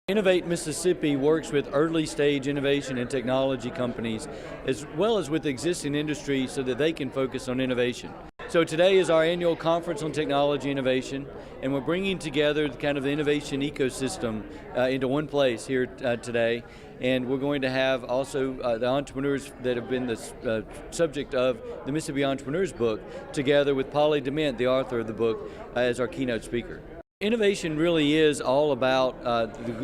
Innovate Mississippi works with early stage innovation and technology companies as well as with existing industry so that they can focus on innovation. So today is our annual conference on technology innovation, and we're bringing together kind of the innovation ecosystem into one place here today. And we're going to have also the entrepreneurs that have been the subject of the Mississippi Entrepreneurs book together with DEMENT, the author of the book, as our keynote speaker. Innovation really is all about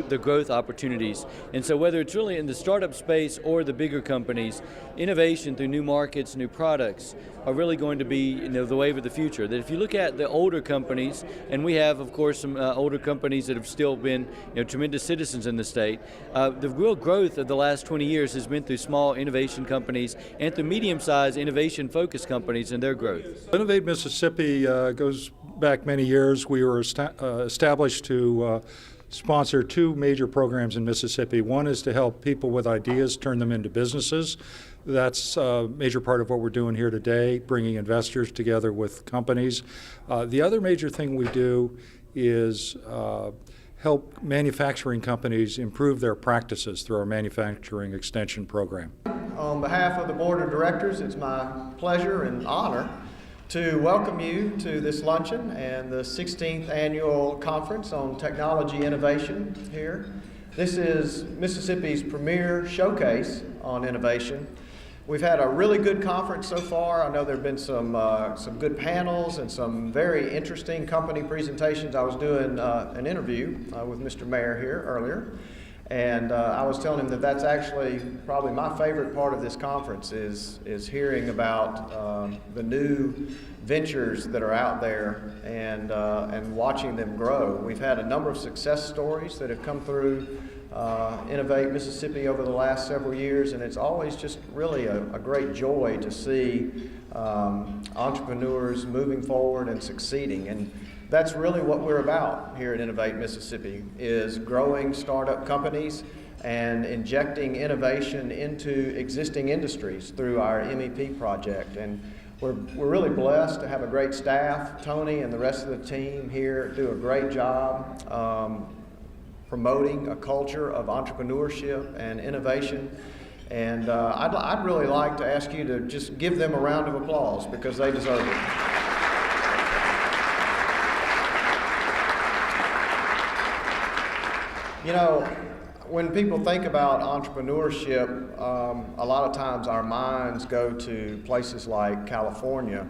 the growth opportunities, and so whether it's really in the startup space or the bigger companies, innovation through new markets, new products are really going to be the wave of the future. That if you look at the older companies, and we have of course some older companies that have still been tremendous citizens in the state, the real growth of the last 20 years has been through small innovation companies and through medium-sized innovation-focused companies and their growth. Innovate Mississippi goes back many years. We were established to sponsor two major programs in Mississippi. One is to help people with ideas turn them into businesses. That's a major part of what we're doing here today, bringing investors together with companies. The other major thing we do is help manufacturing companies improve their practices through our manufacturing extension program. On behalf of the board of directors, it's my pleasure and honor to welcome you to this luncheon and the 16th annual conference on technology innovation here. This is Mississippi's premier showcase on innovation. We've had a really good conference so far. I know there have been some good panels and some very interesting company presentations. I was doing an interview with Mr. Mayor here earlier, and I was telling him that that's actually probably my favorite part of this conference is hearing about the new ventures that are out there and watching them grow. We've had a number of success stories that have come through Innovate Mississippi over the last several years, and it's always just really a great joy to see entrepreneurs moving forward and succeeding. And that's really what we're about here at Innovate Mississippi, is growing startup companies and injecting innovation into existing industries through our MEP project. And we're really blessed to have a great staff. Tony and the rest of the team here do a great job promoting a culture of entrepreneurship and innovation. And I'd really like to ask you to just give them a round of applause because they deserve it. You know, when people think about entrepreneurship, a lot of times our minds go to places like California.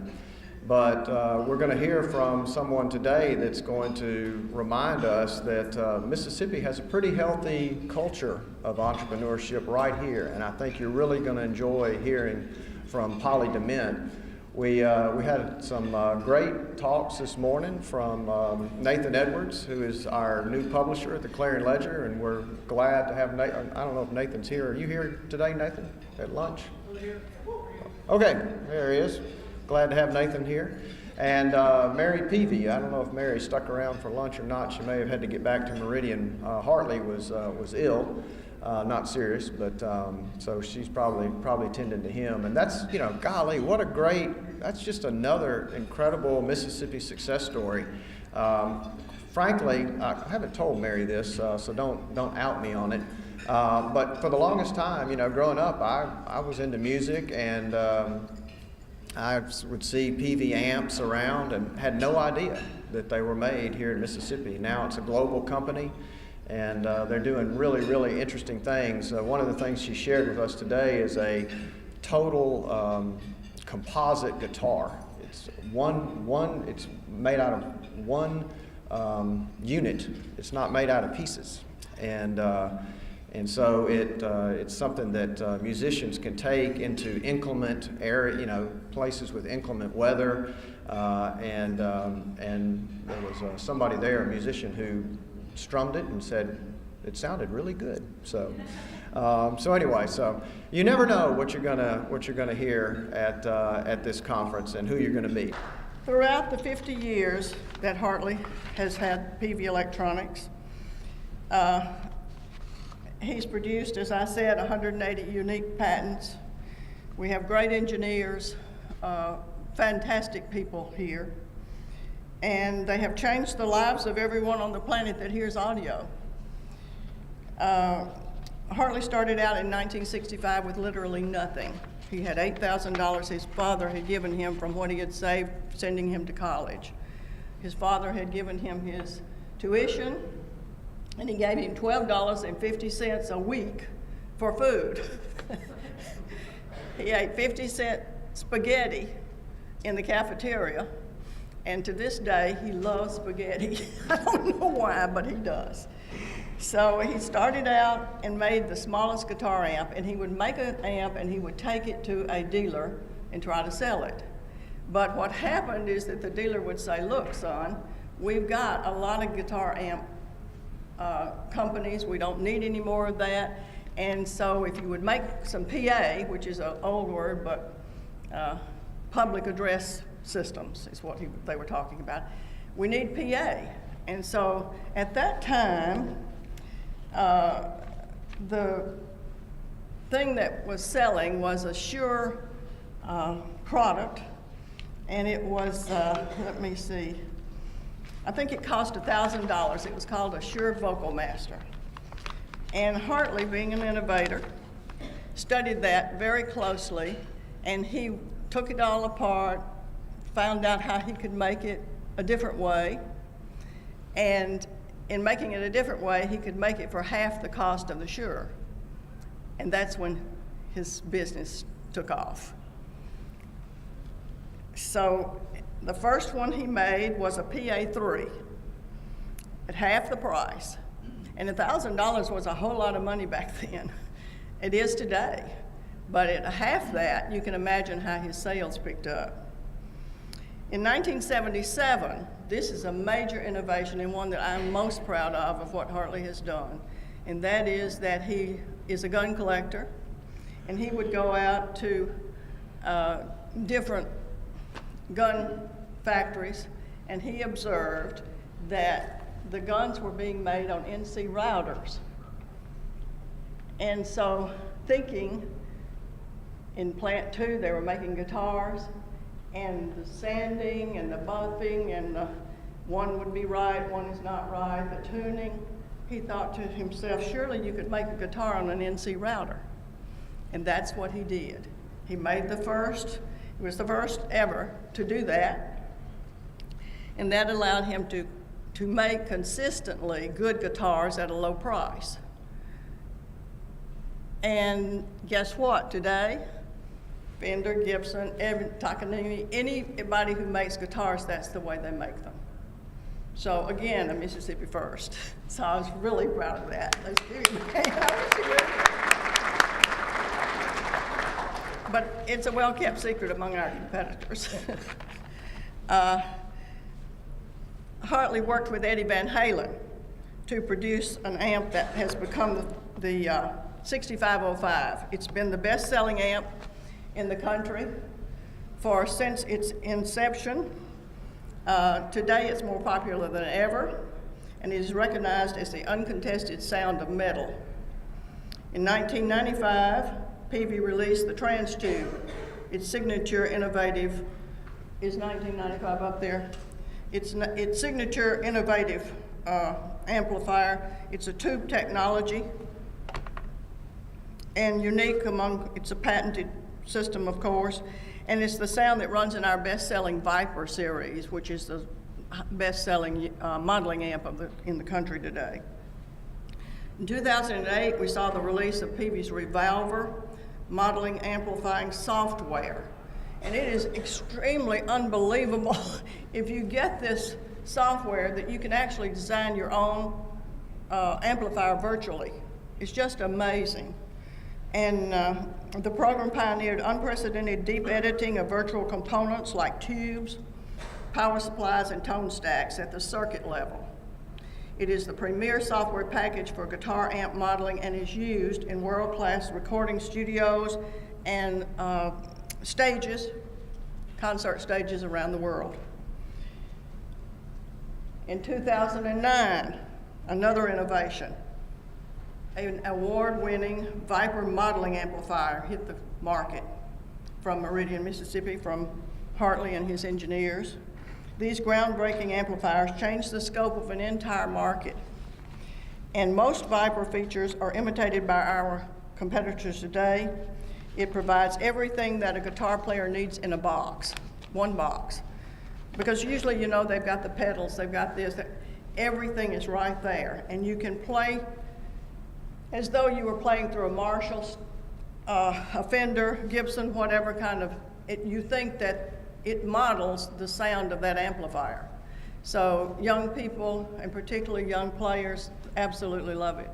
But we're going to hear from someone today that's going to remind us that Mississippi has a pretty healthy culture of entrepreneurship right here. And I think you're really going to enjoy hearing from DEMENT. We had some great talks this morning from Nathan Edwards, who is our new publisher at the Clarion Ledger, and we're glad to have Nathan. I don't know if Nathan's here. Are you here today, Nathan, at lunch? Okay, there he is. Glad to have Nathan here. And Mary Peavey, I don't know if Mary stuck around for lunch or not. She may have had to get back to Meridian. Hartley was ill. Not serious, but so she's probably tending to him. And that's, golly, what a great, that's just another incredible Mississippi success story. Frankly, I haven't told Mary this, so don't out me on it. But for the longest time, growing up, I was into music, and I would see Peavey amps around and had no idea that they were made here in Mississippi. Now it's a global company, and they're doing really, really interesting things. One of the things she shared with us today is a total composite guitar. It's it's made out of one unit. It's not made out of pieces. And so it's something that musicians can take into inclement area, places with inclement weather. And there was somebody there, a musician, who strummed it and said it sounded really good. So anyway, so you never know what you're gonna hear at this conference and who you're gonna meet. Throughout the 50 years that Hartley has had Peavey Electronics, he's produced, as I said, 180 unique patents. We have great engineers, fantastic people here, and they have changed the lives of everyone on the planet that hears audio. Hartley started out in 1965 with literally nothing. He had $8,000 his father had given him from what he had saved sending him to college. His father had given him his tuition, and he gave him $12.50 a week for food. He ate 50-cent spaghetti in the cafeteria, and to this day, he loves spaghetti. I don't know why, but he does. So he started out and made the smallest guitar amp, and he would make an amp and he would take it to a dealer and try to sell it. But what happened is that the dealer would say, look, son, we've got a lot of guitar amp companies. We don't need any more of that. And so if you would make some PA, which is an old word, but public address systems is what they were talking about, we need PA. And so at that time, the thing that was selling was a Shure product, and it was, let me see, I think it cost $1,000. It was called a Shure Vocal Master. And Hartley, being an innovator, studied that very closely, and he took it all apart, found out how he could make it a different way, and in making it a different way, he could make it for half the cost of the Shure. And that's when his business took off. So the first one he made was a PA3 at half the price. And $1,000 was a whole lot of money back then. It is today. But at half that, you can imagine how his sales picked up. In 1977, this is a major innovation and one that I'm most proud of what Hartley has done. And that is that he is a gun collector, and he would go out to different gun factories, and he observed that the guns were being made on NC routers. And so thinking in plant 2, they were making guitars, and the sanding and the buffing and the one would be right, one is not right, the tuning, he thought to himself, surely you could make a guitar on an NC router. And that's what he did. He made the first, it was the first ever to do that, and that allowed him to make consistently good guitars at a low price. And guess what, today? Fender, Gibson, Takanini, anybody who makes guitars, that's the way they make them. So again, a Mississippi first. So I was really proud of that. Let's give him a hand. But it's a well-kept secret among our competitors. Hartley worked with Eddie Van Halen to produce an amp that has become the 6505. It's been the best-selling amp in the country since its inception. Today it's more popular than ever, and it is recognized as the uncontested sound of metal. In 1995, Peavey released the Trans Tube. Its signature innovative, is 1995 up there? Its signature innovative amplifier. It's a tube technology and unique it's a patented system, of course, and it's the sound that runs in our best-selling Viper series, which is the best-selling modeling amp in the country today. In 2008, we saw the release of Peavey's Revolver modeling amplifying software, and it is extremely unbelievable if you get this software that you can actually design your own amplifier virtually. It's just amazing. And the program pioneered unprecedented deep editing of virtual components like tubes, power supplies, and tone stacks at the circuit level. It is the premier software package for guitar amp modeling and is used in world-class recording studios and concert stages around the world. In 2009, another innovation. An award-winning Viper modeling amplifier hit the market from Meridian, Mississippi, from Hartley and his engineers. These groundbreaking amplifiers changed the scope of an entire market. And most Viper features are imitated by our competitors today. It provides everything that a guitar player needs in a box, one box. Because usually, you know, they've got the pedals, they've got this, everything is right there. And you can play as though you were playing through a Marshall, a Fender, Gibson, whatever kind of, you think that it models the sound of that amplifier. So young people, and particularly young players, absolutely love it.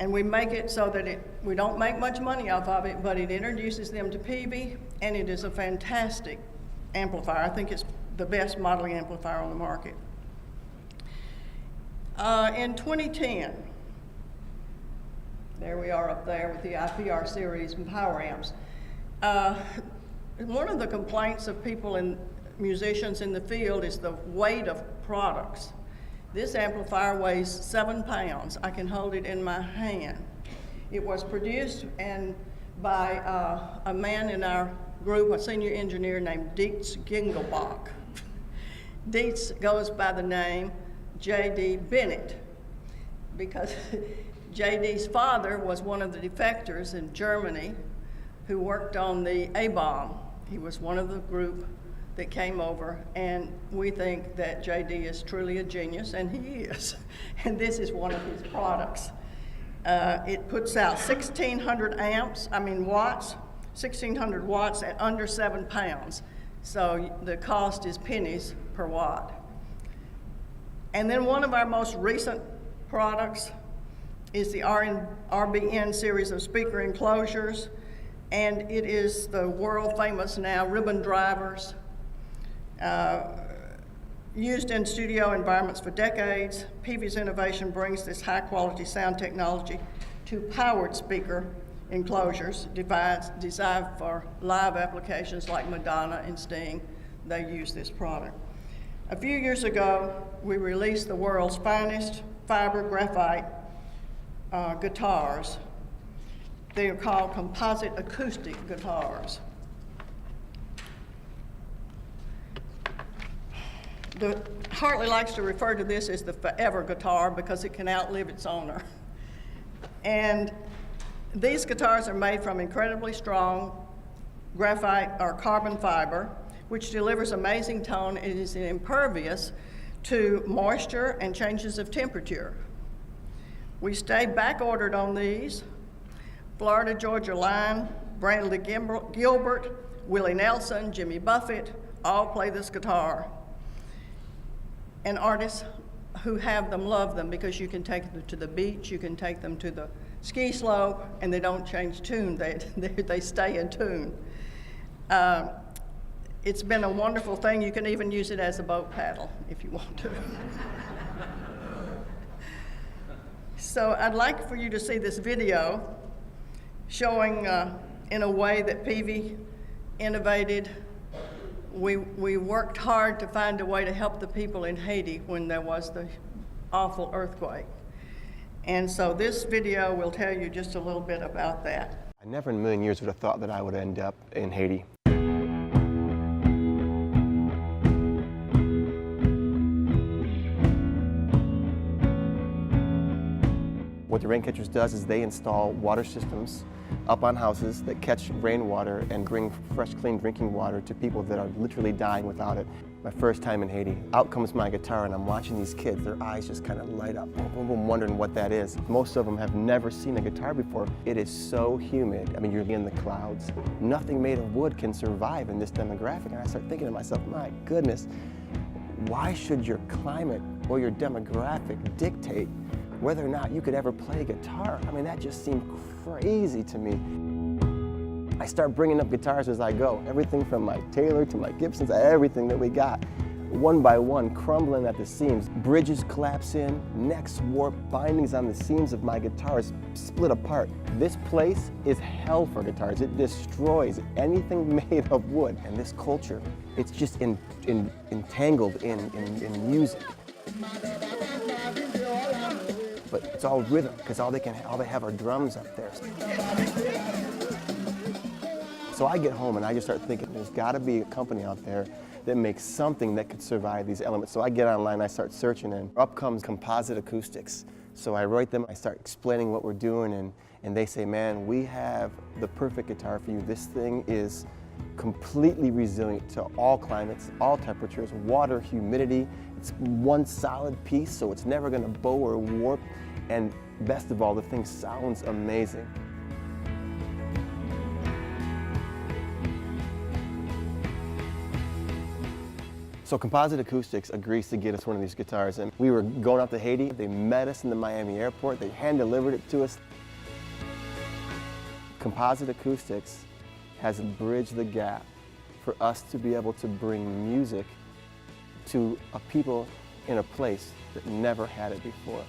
And we make it so that we don't make much money off of it, but it introduces them to Peavey, and it is a fantastic amplifier. I think it's the best modeling amplifier on the market. In 2010, there we are up there with the IPR series and power amps. One of the complaints of people and musicians in the field is the weight of products. This amplifier weighs 7 pounds. I can hold it in my hand. It was produced by a man in our group, a senior engineer named Dietz Gingelbach. Dietz goes by the name J.D. Bennett because J.D.'s father was one of the defectors in Germany who worked on the A-bomb. He was one of the group that came over, and we think that J.D. is truly a genius, and he is. And this is one of his products. It puts out 1,600 watts, 1,600 watts at under 7 pounds. So the cost is pennies per watt. And then one of our most recent products is the RBN series of speaker enclosures, and it is the world famous now ribbon drivers, used in studio environments for decades. Peavey's innovation brings this high quality sound technology to powered speaker enclosures designed for live applications like Madonna and Sting. They use this product. A few years ago, we released the world's finest fiber graphite guitars. They are called composite acoustic guitars. Hartley likes to refer to this as the forever guitar because it can outlive its owner. And these guitars are made from incredibly strong graphite or carbon fiber, which delivers amazing tone. It is impervious to moisture and changes of temperature. We stay back ordered on these. Florida Georgia Line, Brantley Gilbert, Willie Nelson, Jimmy Buffett, all play this guitar. And artists who have them love them because you can take them to the beach, you can take them to the ski slope, and they don't change tune, they stay in tune. It's been a wonderful thing. You can even use it as a boat paddle if you want to. So I'd like for you to see this video showing in a way that Peavey innovated. We worked hard to find a way to help the people in Haiti when there was the awful earthquake. And so this video will tell you just a little bit about that. I never in a million years would have thought that I would end up in Haiti. What the rain catchers does is they install water systems up on houses that catch rainwater and bring fresh, clean drinking water to people that are literally dying without it. My first time in Haiti, out comes my guitar and I'm watching these kids, their eyes just kind of light up, boom, boom, boom, wondering what that is. Most of them have never seen a guitar before. It is so humid. I mean, you're in the clouds. Nothing made of wood can survive in this demographic. And I start thinking to myself, my goodness, why should your climate or your demographic dictate whether or not you could ever play a guitar? I mean, that just seemed crazy to me. I start bringing up guitars as I go, everything from my Taylor to my Gibsons, everything that we got. One by one, crumbling at the seams. Bridges collapse in, necks warp, bindings on the seams of my guitars split apart. This place is hell for guitars. It destroys anything made of wood. And this culture, it's just entangled in music. But it's all rhythm, because all they have are drums up there. So I get home and I just start thinking, there's got to be a company out there that make something that could survive these elements. So I get online, I start searching, and up comes composite acoustics. So I write them, I start explaining what we're doing, and they say, man, we have the perfect guitar for you. This thing is completely resilient to all climates, all temperatures, water, humidity. It's one solid piece, so it's never gonna bow or warp. And best of all, the thing sounds amazing. So Composite Acoustics agrees to get us one of these guitars, and we were going out to Haiti. They met us in the Miami airport. They hand-delivered it to us. Composite Acoustics has bridged the gap for us to be able to bring music to a people in a place that never had it before.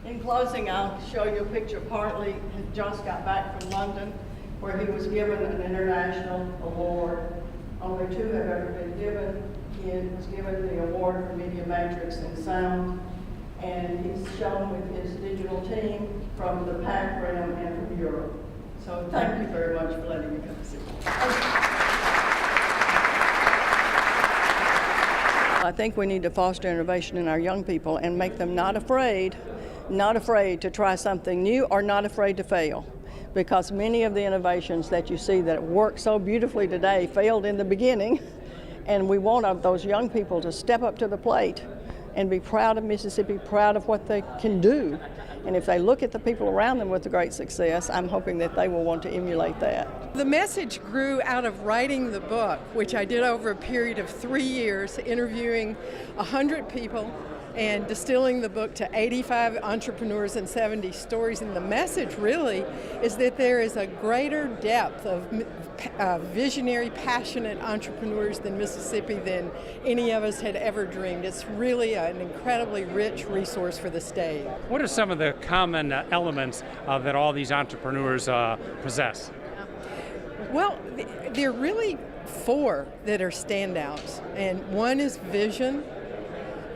In closing, I'll show you a picture. Partly, just got back from London, where he was given an international award. Only 2 have ever been given. He was given the award for Media Matrix and Sound, and he's shown with his digital team from the PAC Rim and from Europe. So thank you very much for letting me come see you. I think we need to foster innovation in our young people and make them not afraid to try something new or not afraid to fail. Because many of the innovations that you see that work so beautifully today failed in the beginning, and we want those young people to step up to the plate and be proud of Mississippi, proud of what they can do. And if they look at the people around them with the great success, I'm hoping that they will want to emulate that. The message grew out of writing the book, which I did over a period of 3 years, interviewing 100 people and distilling the book to 85 entrepreneurs and 70 stories. And the message really is that there is a greater depth of visionary, passionate entrepreneurs in Mississippi than any of us had ever dreamed. It's really an incredibly rich resource for the state. What are some of the common elements that all these entrepreneurs possess? Well, there are really 4 that are standouts, and one is vision.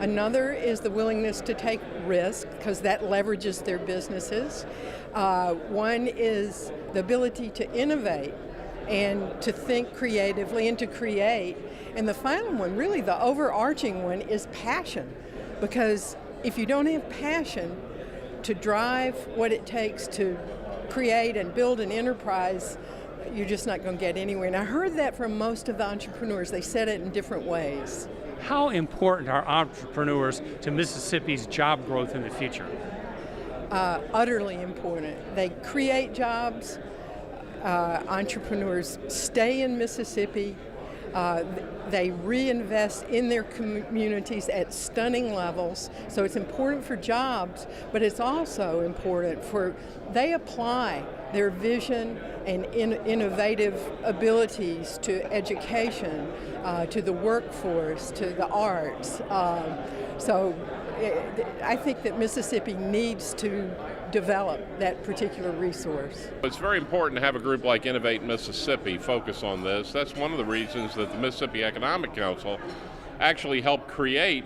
Another is the willingness to take risk, because that leverages their businesses. One is the ability to innovate and to think creatively and to create. And the final one, really the overarching one, is passion. Because if you don't have passion to drive what it takes to create and build an enterprise, you're just not going to get anywhere. And I heard that from most of the entrepreneurs. They said it in different ways. How important are entrepreneurs to Mississippi's job growth in the future? Utterly important. They create jobs. Entrepreneurs stay in Mississippi. They reinvest in their communities at stunning levels. So it's important for jobs, but it's also important for they apply their vision and innovative abilities to education, to the workforce, to the arts. So I think that Mississippi needs to develop that particular resource. It's very important to have a group like Innovate Mississippi focus on this. That's one of the reasons that the Mississippi Economic Council actually helped create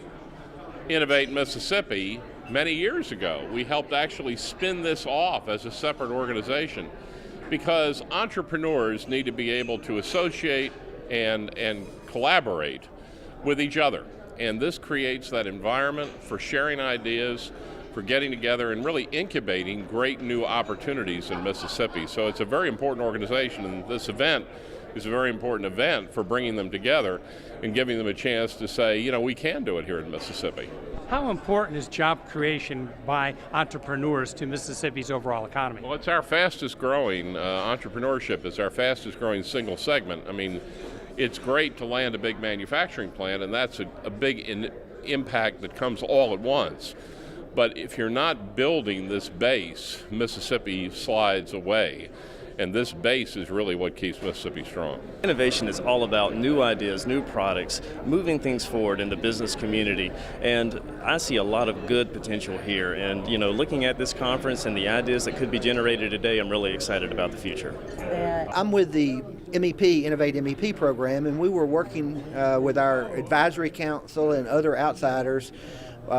Innovate Mississippi many years ago. We helped actually spin this off as a separate organization because entrepreneurs need to be able to associate and collaborate with each other. And this creates that environment for sharing ideas, for getting together and really incubating great new opportunities in Mississippi. So it's a very important organization, and this event is a very important event for bringing them together and giving them a chance to say, you know, we can do it here in Mississippi. How important is job creation by entrepreneurs to Mississippi's overall economy? Well, it's our fastest growing, entrepreneurship is our fastest growing single segment. I mean, it's great to land a big manufacturing plant, and that's a big impact that comes all at once. But if you're not building this base, Mississippi slides away. And this base is really what keeps Mississippi strong. Innovation is all about new ideas, new products, moving things forward in the business community. And I see a lot of good potential here. And, you know, looking at this conference and the ideas that could be generated today, I'm really excited about the future. I'm with the MEP, Innovate MEP program, and we were working with our advisory council and other outsiders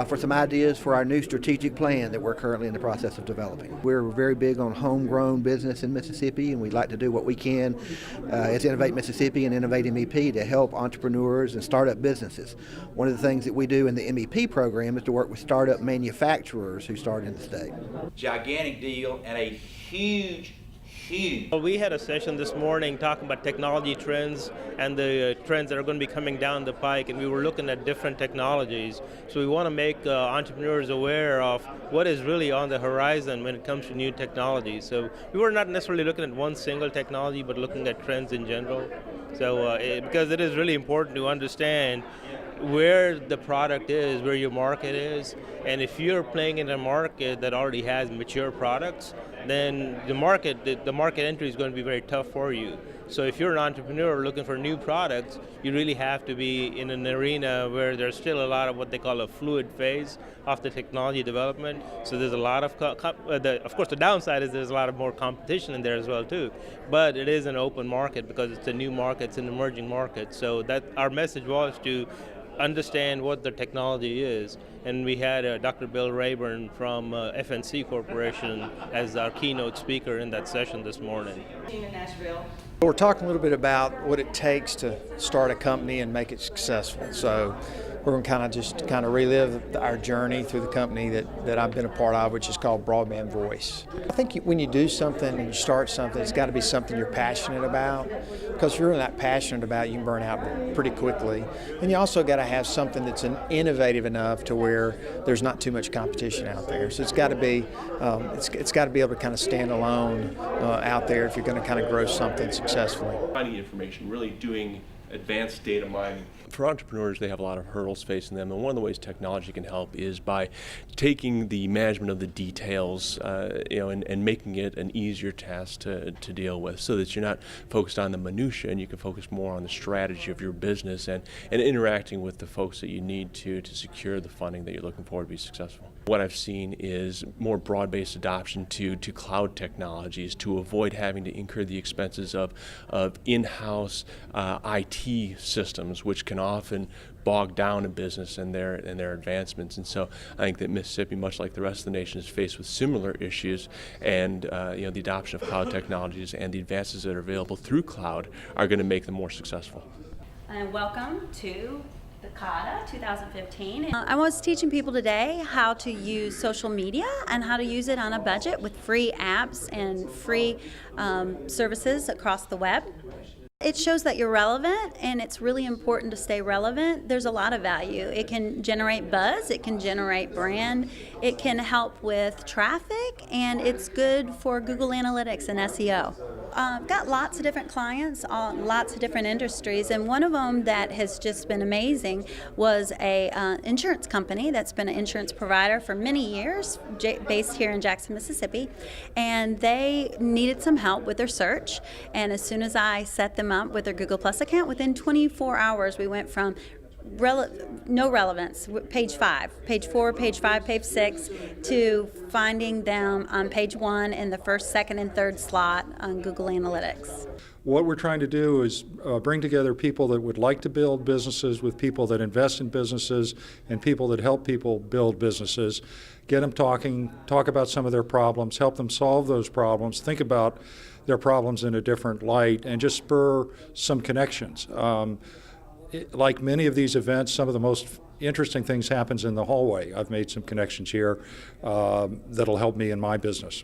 for some ideas for our new strategic plan that we're currently in the process of developing. We're very big on homegrown business in Mississippi, and we'd like to do what we can as Innovate Mississippi and Innovate MEP to help entrepreneurs and startup businesses. One of the things that we do in the MEP program is to work with startup manufacturers who start in the state. Gigantic deal and a huge. We had a session this morning talking about technology trends and the trends that are going to be coming down the pike, and we were looking at different technologies. So we want to make entrepreneurs aware of what is really on the horizon when it comes to new technologies. So we were not necessarily looking at one single technology, but looking at trends in general. So because it is really important to understand where the product is, where your market is, and if you're playing in a market that already has mature products, then the market entry is going to be very tough for you. So if you're an entrepreneur looking for new products, you really have to be in an arena where there's still a lot of what they call a fluid phase of the technology development. So there's a lot of, of course the downside is there's a lot of more competition in there as well too. But it is an open market because it's a new market, it's an emerging market. So that our message was to understand what the technology is. And we had Dr. Bill Rayburn from FNC Corporation as our keynote speaker in that session this morning. In Nashville. We're talking a little bit about what it takes to start a company and make it successful. So we're going to kind of relive our journey through the company that I've been a part of, which is called Broadband Voice. I think when you do something and you start something, it's got to be something you're passionate about, because if you're not passionate about it, you can burn out pretty quickly. And you also got to have something that's innovative enough to where there's not too much competition out there. So it's got to be it's got to be able to kind of stand alone out there if you're going to kind of grow something successfully. Finding information, really doing advanced data mining. For entrepreneurs, they have a lot of hurdles facing them, and one of the ways technology can help is by taking the management of the details, and making it an easier task to deal with, so that you're not focused on the minutia and you can focus more on the strategy of your business and interacting with the folks that you need to secure the funding that you're looking for to be successful. What I've seen is more broad-based adoption to cloud technologies to avoid having to incur the expenses of in-house IT systems, which can often bog down a business and their advancements. And so I think that Mississippi, much like the rest of the nation, is faced with similar issues, and the adoption of cloud technologies and the advances that are available through cloud are going to make them more successful. And welcome to the CADA 2015. I was teaching people today how to use social media and how to use it on a budget with free apps and free services across the web. It shows that you're relevant, and it's really important to stay relevant. There's a lot of value. It can generate buzz, it can generate brand, it can help with traffic, and it's good for Google Analytics and SEO. Got lots of different clients, lots of different industries, and one of them that has just been amazing was a insurance company that's been an insurance provider for many years, based here in Jackson, Mississippi, and they needed some help with their search. And as soon as I set them up with their Google Plus account, within 24 hours we went from no relevance, page 5, page 4, page 5, page 6, to finding them on page 1 in the first, second, and third slot on Google Analytics. What we're trying to do is bring together people that would like to build businesses with people that invest in businesses and people that help people build businesses, get them talking, talk about some of their problems, help them solve those problems, think about their problems in a different light, and just spur some connections. Like many of these events, some of the most interesting things happens in the hallway. I've made some connections here that'll help me in my business.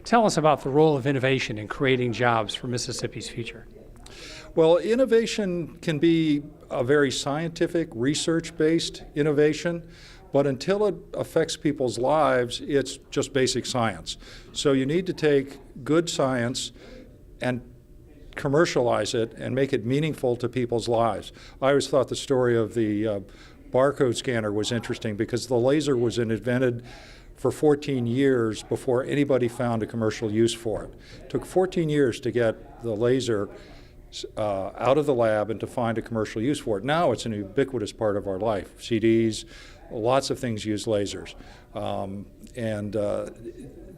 Tell us about the role of innovation in creating jobs for Mississippi's future. Well, innovation can be a very scientific, research-based innovation, but until it affects people's lives, it's just basic science. So you need to take good science and commercialize it and make it meaningful to people's lives. I always thought the story of the barcode scanner was interesting, because the laser was invented for 14 years before anybody found a commercial use for it. It took 14 years to get the laser out of the lab and to find a commercial use for it. Now it's an ubiquitous part of our life. CDs, lots of things use lasers.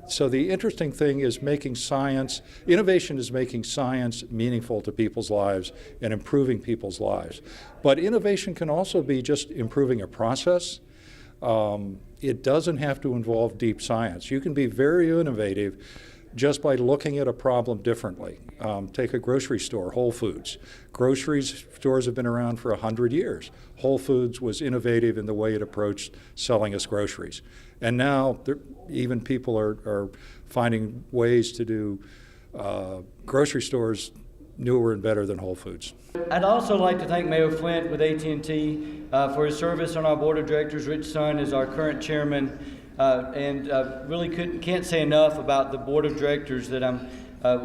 So the interesting thing is making science, innovation is making science meaningful to people's lives and improving people's lives. But innovation can also be just improving a process. It doesn't have to involve deep science. You can be very innovative just by looking at a problem differently. Take a grocery store, Whole Foods. Grocery stores have been around for 100 years. Whole Foods was innovative in the way it approached selling us groceries. And now even people are finding ways to do grocery stores newer and better than Whole Foods. I'd also like to thank Mayo FLYNT with AT&T for his service on our board of directors. Rich Sun is our current chairman, and really can't say enough about the board of directors that I'm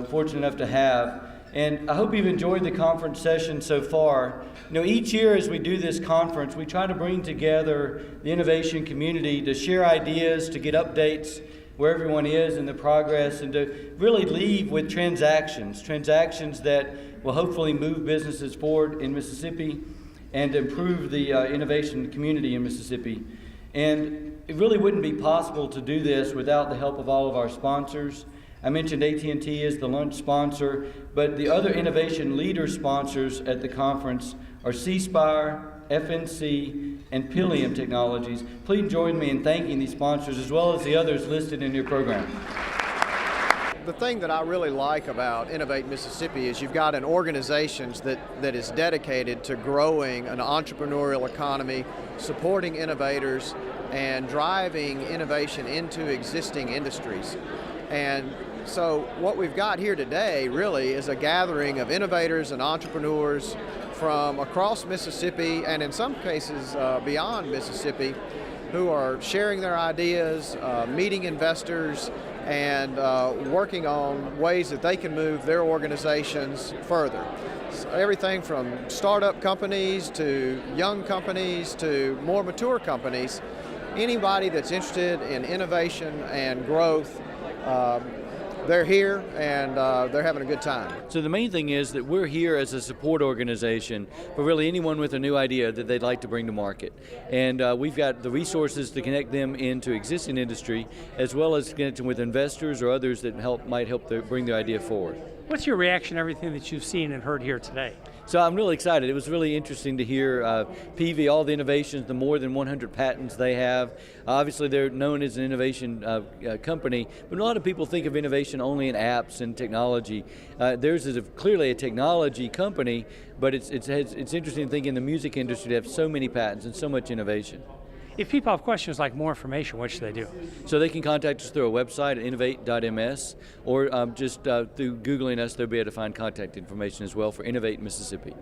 fortunate enough to have. And I hope you've enjoyed the conference session so far. You know, each year as we do this conference, we try to bring together the innovation community to share ideas, to get updates where everyone is in the progress, and to really leave with transactions that will hopefully move businesses forward in Mississippi and improve the innovation community in Mississippi. And it really wouldn't be possible to do this without the help of all of our sponsors. I mentioned AT&T is the lunch sponsor, but the other innovation leader sponsors at the conference are C-Spire, FNC, and Pilium Technologies. Please join me in thanking these sponsors as well as the others listed in your program. The thing that I really like about Innovate Mississippi is you've got an organization that is dedicated to growing an entrepreneurial economy, supporting innovators, and driving innovation into existing industries. And so what we've got here today really is a gathering of innovators and entrepreneurs from across Mississippi, and in some cases beyond Mississippi, who are sharing their ideas, meeting investors, and working on ways that they can move their organizations further. So everything from startup companies to young companies to more mature companies. Anybody that's interested in innovation and growth, they're here and they're having a good time. So the main thing is that we're here as a support organization for really anyone with a new idea that they'd like to bring to market. And we've got the resources to connect them into existing industry, as well as connect them with investors or others that might help bring their idea forward. What's your reaction to everything that you've seen and heard here today? So I'm really excited. It was really interesting to hear Peavey, all the innovations, the more than 100 patents they have. Obviously, they're known as an innovation company, but a lot of people think of innovation only in apps and technology. Theirs is clearly a technology company, but it's interesting to think in the music industry to have so many patents and so much innovation. If people have questions like more information, what should they do? So they can contact us through our website at innovate.ms, or just through Googling us, they'll be able to find contact information as well for Innovate Mississippi.